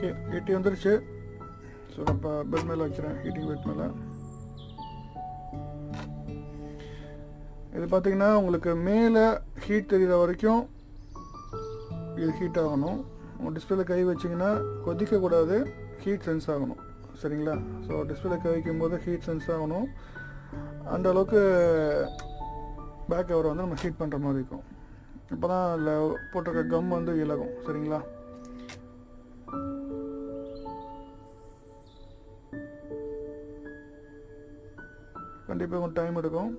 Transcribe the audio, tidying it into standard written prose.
Okay 80 வந்துருச்சு. So நான் இப்போ பெட் மேலே வைக்கிறேன், ஹீட்டிங் பெட் மேலே. இது பார்த்தீங்கன்னா உங்களுக்கு மேலே ஹீட் தெரிகிற வரைக்கும் இது ஹீட் ஆகணும். உங்கள் டிஸ்பிளேல கை வச்சிங்கன்னா கொதிக்கக்கூடாது, ஹீட் சென்ஸ் ஆகணும். சரிங்களா? ஸோ டிஸ்பிளே கை வைக்கும்போது ஹீட் சென்ஸ் ஆகணும். அந்த அளவுக்கு பேக் கவர் வந்து நம்ம ஹீட் பண்ணுற மாதிரி இருக்கும். இப்போ தான் அதில் போட்டிருக்க கம் வந்து இலகும். சரிங்களா? கண்டிப்பாக கொஞ்சம் டைம் எடுக்கும்.